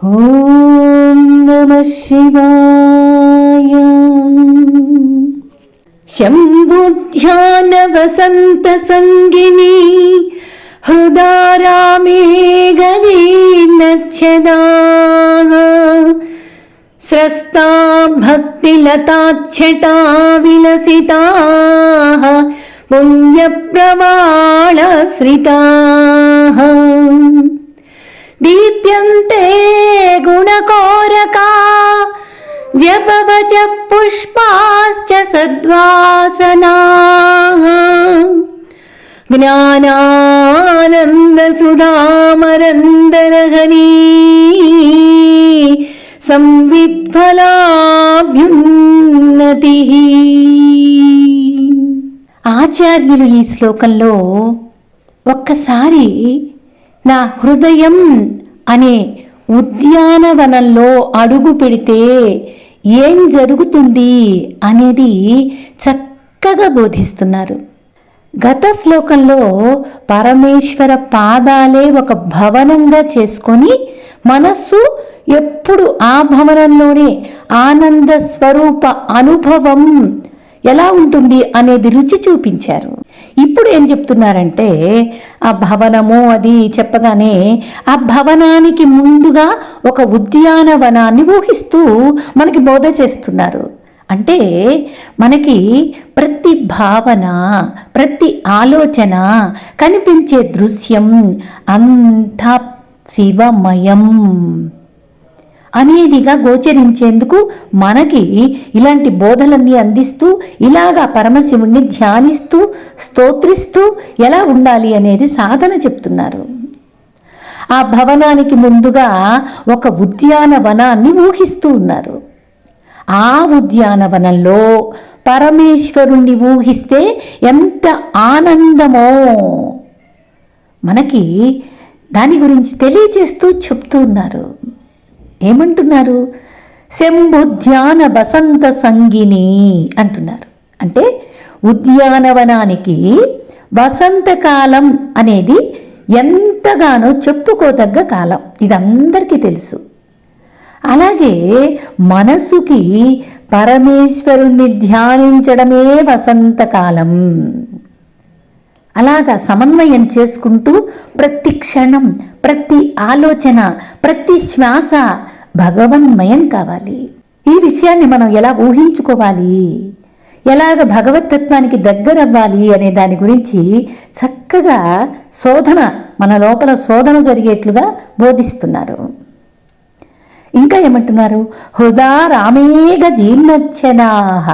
ఓం నమః శివాయ. శంభుధ్యాన వసంత సంగిని హృదారామే గజీర్ణచ్చదా స్రస్తా భక్తిలతాచ్చటా విలసితా పుణ్యప్రవాళశ్రితా దీప్యంతే గుణకోరకా జపవచ పుష్పాశ్చ సద్వాసనాః జ్ఞానానందసుధామరందరహనీ సంవిత్ఫలాభ్యున్నతిః. ఆచార్యులు ఈ శ్లోకంలో ఒక్కసారి నా హృదయం అనే ఉద్యానవనంలో అడుగు పెడితే ఏం జరుగుతుంది అనేది చక్కగా బోధిస్తున్నారు. గత శ్లోకంలో పరమేశ్వర పాదాలే ఒక భవనంగా చేసుకొని మనస్సు ఎప్పుడు ఆ భవనంలోనే ఆనంద స్వరూప అనుభవం ఎలా ఉంటుంది అనేది రుచి చూపించారు. ఇప్పుడు ఏం చెప్తున్నారంటే ఆ భవనము అది చెప్పగానే ఆ భవనానికి ముందుగా ఒక ఉద్యానవనాన్ని ఊహిస్తూ మనకి బోధ చేస్తున్నారు. అంటే మనకి ప్రతి భావన, ప్రతి ఆలోచన, కనిపించే దృశ్యం అంతా శివమయం అనేదిగా గోచరించేందుకు మనకి ఇలాంటి బోధలన్నీ అందిస్తూ ఇలాగా పరమశివుణ్ణి ధ్యానిస్తూ స్తోత్రిస్తూ ఎలా ఉండాలి అనేది సాధన చెప్తున్నారు. ఆ భవనానికి ముందుగా ఒక ఉద్యానవనాన్ని ఊహిస్తూ ఉన్నారు. ఆ ఉద్యానవనంలో పరమేశ్వరుణ్ణి ఊహిస్తే ఎంత ఆనందమో మనకి దాని గురించి తెలియచేస్తూ చెప్తూ ఉన్నారు. ఏమంటున్నారు? శంభుధ్యాన వసంత సంగిని అంటున్నారు. అంటే ఉద్యానవనానికి వసంతకాలం అనేది ఎంతగానో చెప్పుకోదగ్గ కాలం, ఇది అందరికీ తెలుసు. అలాగే మనసుకి పరమేశ్వరుణ్ణి ధ్యానించడమే వసంతకాలం. అలాగా సమన్వయం చేసుకుంటూ ప్రతి క్షణం, ప్రతి ఆలోచన, ప్రతి శ్వాస భగవన్మయం కావాలి. ఈ విషయాన్ని మనం ఎలా ఊహించుకోవాలి, ఎలాగ భగవతత్వానికి దగ్గరవ్వాలి అనే దాని గురించి చక్కగా శోధన, మన లోపల శోధన జరిగేట్లుగా బోధిస్తున్నారు. ఇంకా ఏమంటున్నారు? హృదా రామేగ జీర్ణచ్చనాః.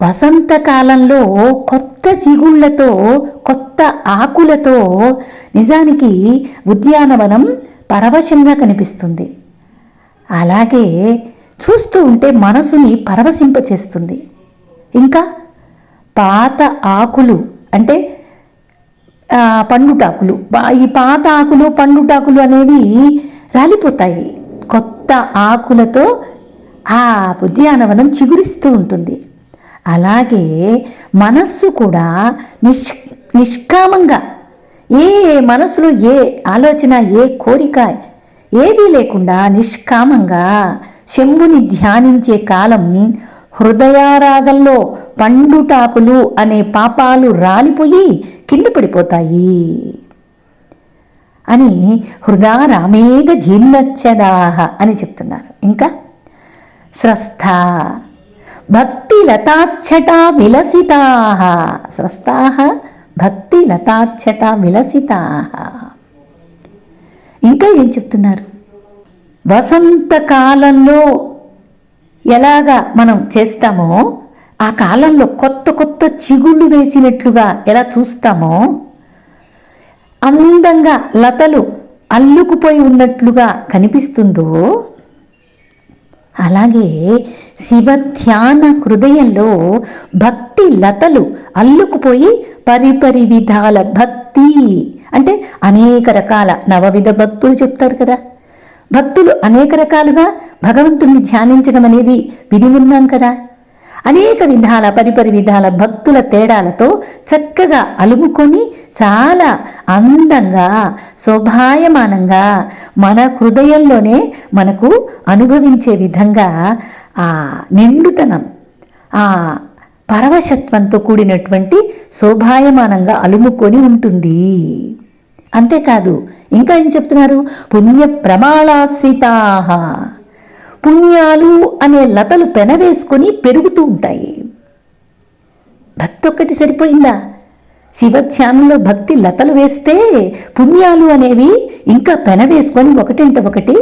వసంతకాలంలో కొత్త చిగుళ్లతో, కొత్త ఆకులతో నిజానికి ఉద్యానవనం పరవశంగా కనిపిస్తుంది. అలాగే చూస్తూ ఉంటే మనసుని పరవశింపచేస్తుంది. ఇంకా పాత ఆకులు అంటే పండుటాకులు, ఈ పాత ఆకులు పండుటాకులు అనేవి రాలిపోతాయి. కొత్త ఆకులతో ఆ ఉద్యానవనం చిగురిస్తూ ఉంటుంది. అలాగే మనస్సు కూడా నిష్కామంగా, ఏ మనసులో ఏ ఆలోచన, ఏ కోరిక ఏదీ లేకుండా నిష్కామంగా శంభుని ధ్యానించే కాలం హృదయారాగంలో పండుటాకులు అనే పాపాలు రాలిపోయి కింద పడిపోతాయి అని హృదా రామేగ జీర్ణచ్చదాః అని చెప్తున్నారు. ఇంకా స్రస్థా భక్తి లతాచ్చటా విలసితాః. స్రస్తాః భక్తి లతాచ్చటా విలసితాః. ఇంకా ఏం చెప్తున్నారు? వసంతకాలంలో ఎలాగా మనం చేస్తామో, ఆ కాలంలో కొత్త కొత్త చిగుళ్ళు వేసినట్లుగా ఎలా చూస్తామో, అందంగా లతలు అల్లుకుపోయి ఉన్నట్లుగా కనిపిస్తుందో, అలాగే శివధ్యాన హృదయంలో భక్తి లతలు అల్లుకుపోయి పరిపరి విధాల భక్తి అంటే అనేక రకాల నవవిధ భక్తులు చెప్తారు కదా. భక్తులు అనేక రకాలుగా భగవంతుణ్ణి ధ్యానించడం అనేది విని ఉన్నాం కదా. అనేక విధాల పరిపరి విధాల భక్తుల తేడాలతో చక్కగా అలుముకొని చాలా అందంగా శోభాయమానంగా మన హృదయంలోనే మనకు అనుభవించే విధంగా ఆ నిండుతనం, ఆ పరవశత్వంతో కూడినటువంటి శోభాయమానంగా అలుముకొని ఉంటుంది. అంతేకాదు ఇంకా ఏం చెప్తున్నారు, పుణ్య ప్రమాళాశ్రితాః, పుణ్యాలు అనే లతలు పెనవేసుకొని పెరుగుతూ ఉంటాయి. భక్తి ఒక్కటి సరిపోయిందా? శివధ్యానంలో భక్తి లతలు వేస్తే పుణ్యాలు అనేవి ఇంకా పెనవేసుకొని ఒకటింట ఒకటి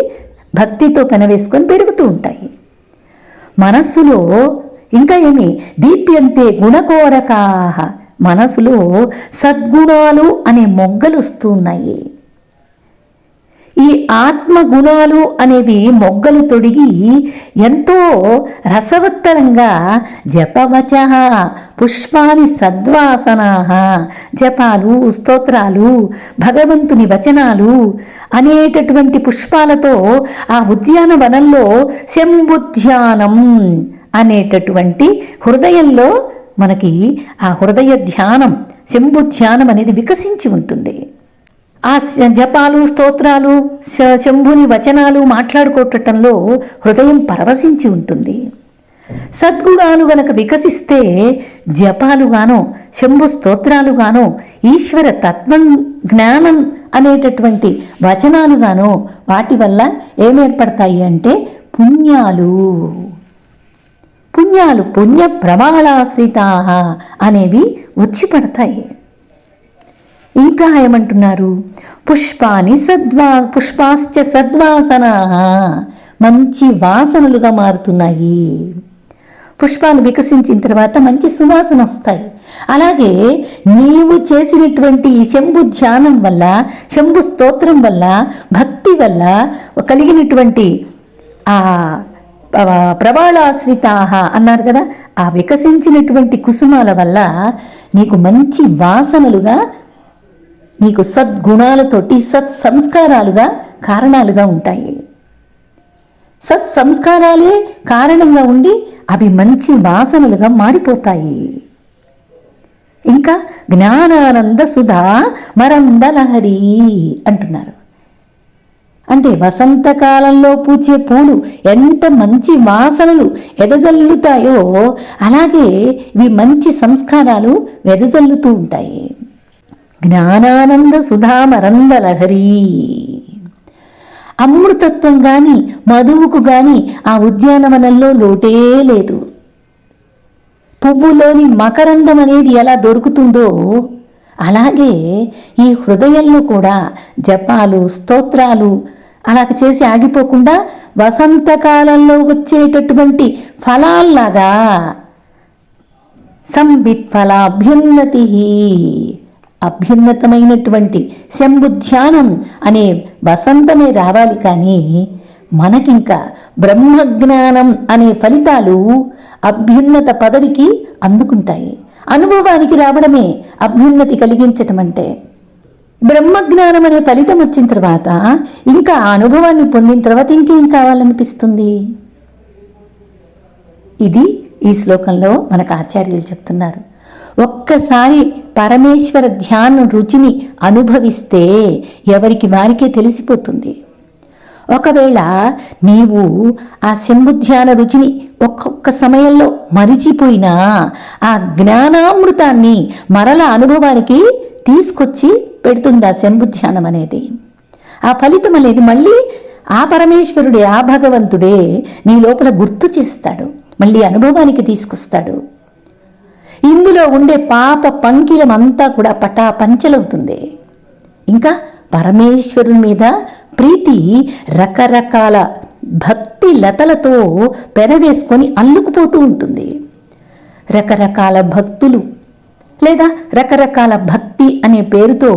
భక్తితో పెనవేసుకొని పెరుగుతూ ఉంటాయి. మనస్సులో ఇంకా ఏమి, దీప్యంతే గుణకోరకాః, మనసులో సద్గుణాలు అనే మొగ్గలు వస్తూ ఉన్నాయి. ఈ ఆత్మగుణాలు అనేవి మొగ్గలు తొడిగి ఎంతో రసవత్తరంగా జపవచ పుష్పాని సద్వాసనా, జపాలు స్తోత్రాలు భగవంతుని వచనాలు అనేటటువంటి పుష్పాలతో ఆ ఉద్యానవనంలో శంభుధ్యానం అనేటటువంటి హృదయంలో మనకి ఆ హృదయ ధ్యానం, శంభుధ్యానం అనేది వికసించి ఉంటుంది. ఆ జపాలు స్తోత్రాలు శంభుని వచనాలు మాట్లాడుకోవటంలో హృదయం పరవశించి ఉంటుంది. సద్గుణాలు గనక వికసిస్తే జపాలుగానో శంభు స్తోత్రాలుగానో ఈశ్వర తత్వం జ్ఞానం అనేటటువంటి వచనాలుగానో వాటి వల్ల ఏమేర్పడతాయి అంటే పుణ్యాలు పుణ్య ప్రమాళాశ్రితాః అనేవి వచ్చి పడతాయి. ఇంకా ఏమంటున్నారు, పుష్పాశ్చ సద్వాసనాః, మంచి వాసనలుగా మారుతున్నాయి. పుష్పాలు వికసించిన తర్వాత మంచి సువాసన వస్తాయి. అలాగే నీవు చేసినటువంటి శంభు ధ్యానం వల్ల, శంభు స్తోత్రం వల్ల, భక్తి వల్ల కలిగినటువంటి ఆ ప్రబాళాశ్రితాః అన్నారు కదా, ఆ వికసించినటువంటి కుసుమాల వల్ల నీకు మంచి వాసనలుగా, నీకు సద్గుణాలతోటి సత్సంస్కారాలుగా కారణాలుగా ఉంటాయి. సత్సంస్కారాలే కారణంగా ఉండి అవి మంచి వాసనలుగా మారిపోతాయి. ఇంకా జ్ఞానానంద సుధా మరంద లహరి అంటున్నారు. అంటే వసంతకాలంలో పూచే పూలు ఎంత మంచి వాసనలు వెదజల్లుతాయో అలాగే ఇవి మంచి సంస్కారాలు వెదజల్లుతూ ఉంటాయి. జ్ఞానానంద సుధామరంద లహరి, అమృతత్వం కానీ మధువుకు కానీ ఆ ఉద్యానవనంలో లోటే లేదు. పువ్వులోని మకరందం అనేది ఎలా దొరుకుతుందో అలాగే ఈ హృదయంలో కూడా జపాలు స్తోత్రాలు అలాగ చేసి ఆగిపోకుండా వసంతకాలంలో వచ్చేటటువంటి ఫలాల్లాగా సంవిత్ ఫలాభ్యున్నతి, అభ్యున్నతమైనటువంటి శంభుధ్యానం అనే వసంతమే రావాలి. కానీ మనకింకా బ్రహ్మజ్ఞానం అనే ఫలితాలు అభ్యున్నత పదవికి అందుకుంటాయి. అనుభవానికి రావడమే అభ్యున్నతి కలిగించటం అంటే. బ్రహ్మజ్ఞానం అనే ఫలితం వచ్చిన తర్వాత ఇంకా ఆ అనుభవాన్ని పొందిన తర్వాత ఇంకేం కావాలనిపిస్తుంది? ఇది ఈ శ్లోకంలో మనకు ఆచార్యులు చెప్తున్నారు. ఒక్కసారి పరమేశ్వర ధ్యానం రుచిని అనుభవిస్తే ఎవరికి వారికే తెలిసిపోతుంది. ఒకవేళ నీవు ఆ శంభుధ్యాన రుచిని ఒక్కొక్క సమయంలో మరిచిపోయినా ఆ జ్ఞానామృతాన్ని మరల అనుభవానికి తీసుకొచ్చి పెడుతుంది ఆ శంభుధ్యానం అనేది. ఆ ఫలితం అనేది మళ్ళీ ఆ పరమేశ్వరుడే, ఆ భగవంతుడే నీ లోపల గుర్తు చేస్తాడు, మళ్ళీ అనుభవానికి తీసుకొస్తాడు. ఇందులో ఉండే పాప పంకిలం అంతా కూడా పటాపంచలవుతుంది. ఇంకా పరమేశ్వరుని మీద ప్రీతి రకరకాల భక్తి లతలతో పెనవేసుకొని అల్లుకుపోతూ ఉంటుంది. రకరకాల భక్తులు లేదా రకరకాల భక్తి అనే పేరుతో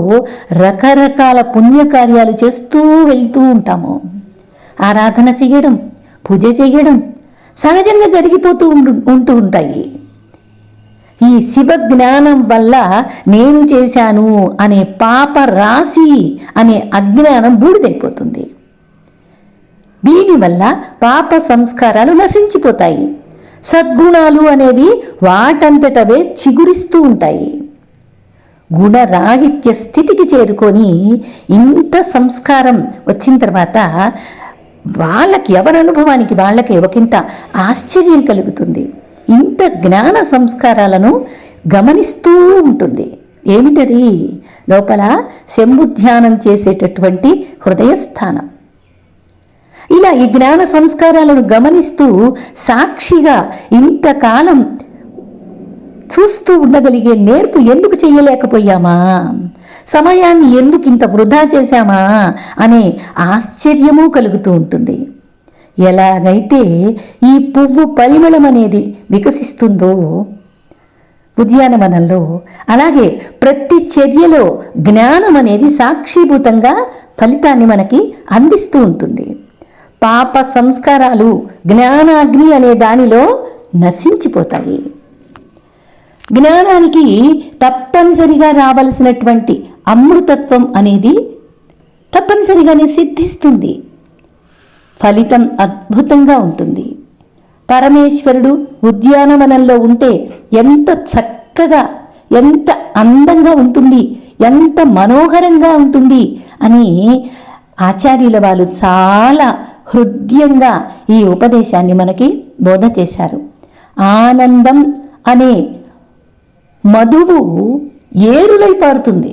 రకరకాల పుణ్యకార్యాలు చేస్తూ వెళ్తూ ఉంటాము. ఆరాధన చేయడం, పూజ చేయడం సహజంగా జరిగిపోతూ ఉంటూ ఉంటాయి. ఈ శివ జ్ఞానం వల్ల నేను చేశాను అనే పాప రాశి అనే అజ్ఞానం బూడిదైపోతుంది. దీనివల్ల పాప సంస్కారాలు నశించిపోతాయి. సద్గుణాలు అనేవి వాటంతటవే చిగురిస్తూ ఉంటాయి. గుణరాహిత్య స్థితికి చేరుకొని ఇంత సంస్కారం వచ్చిన తర్వాత వాళ్ళకి, ఎవరి అనుభవానికి వాళ్ళకి ఒకంత ఆశ్చర్యం కలుగుతుంది. ఇంత జ్ఞాన సంస్కారాలను గమనిస్తూ ఉంటుంది. ఏమిటది? లోపల శంభుధ్యానం చేసేటటువంటి హృదయస్థానం. ఇలా ఈ జ్ఞాన సంస్కారాలను గమనిస్తూ సాక్షిగా ఇంతకాలం చూస్తూ ఉండగలిగే నేర్పు ఎందుకు చేయలేకపోయామా, సమయాన్ని ఎందుకు ఇంత వృధా చేశామా అనే ఆశ్చర్యము కలుగుతూ ఉంటుంది. ఎలాగైతే ఈ పువ్వు పరిమళం అనేది వికసిస్తుందో ఉద్యానవనంలో, అలాగే ప్రతి చర్యలో జ్ఞానం అనేది సాక్షిభూతంగా ఫలితాన్ని మనకి అందిస్తూ ఉంటుంది. పాప సంస్కారాలు జ్ఞానాగ్ని అనే దానిలో నశించిపోతాయి. జ్ఞానానికి తప్పనిసరిగా రావలసినటువంటి అమృతత్వం అనేది తప్పనిసరిగానే సిద్ధిస్తుంది. ఫలితం అద్భుతంగా ఉంటుంది. పరమేశ్వరుడు ఉద్యానవనంలో ఉంటే ఎంత చక్కగా, ఎంత అందంగా ఉంటుంది, ఎంత మనోహరంగా ఉంటుంది అని ఆచార్యుల వాళ్ళు చాలా హృదయంగా ఈ ఉపదేశాన్ని మనకి బోధ చేశారు. ఆనందం అనే మధువు ఏరులై పారుతుంది.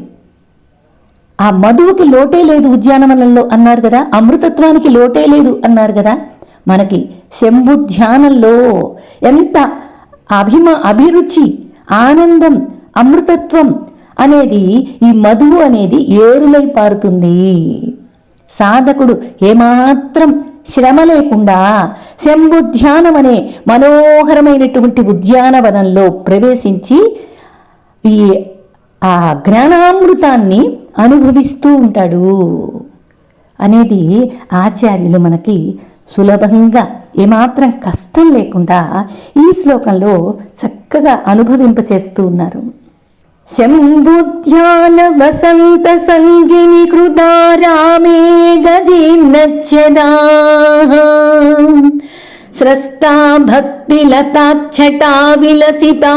ఆ మధువుకి లోటే లేదు ఉద్యానవనంలో అన్నారు కదా, అమృతత్వానికి లోటే లేదు అన్నారు కదా. మనకి శంభుధ్యానంలో ఎంత అభిరుచి, ఆనందం, అమృతత్వం అనేది, ఈ మధువు అనేది ఏరులై పారుతుంది. సాధకుడు ఏమాత్రం శ్రమ లేకుండా శంభుధ్యానం అనే మనోహరమైనటువంటి ఉద్యానవనంలో ప్రవేశించి ఆ జ్ఞానామృతాన్ని అనుభవిస్తూ ఉంటాడు అనేది ఆచార్యులు మనకి సులభంగా, ఏమాత్రం కష్టం లేకుండా ఈ శ్లోకంలో చక్కగా అనుభవింపచేస్తూ ఉన్నారు. శంభుధ్యాన వసంత సంగిని కృతా రామే గజీర్ణచ్యదా స్రస్తా భక్తిలతాచ్చటా విలసితా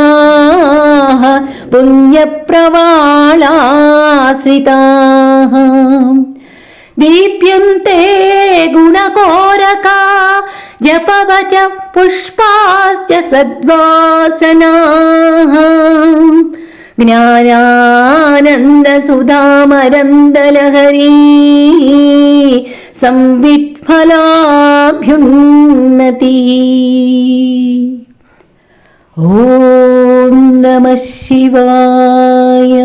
పుణ్యప్రవాళాశ్రితా దీప్యంతే గుణకోరకా జపవచ పుష్పాశ్చ సద్వాసనాః జ్ఞానానంద సుధామరందలహరీ సంవిత్ఫలాభ్యున్నతి. ఓం నమః శివాయ.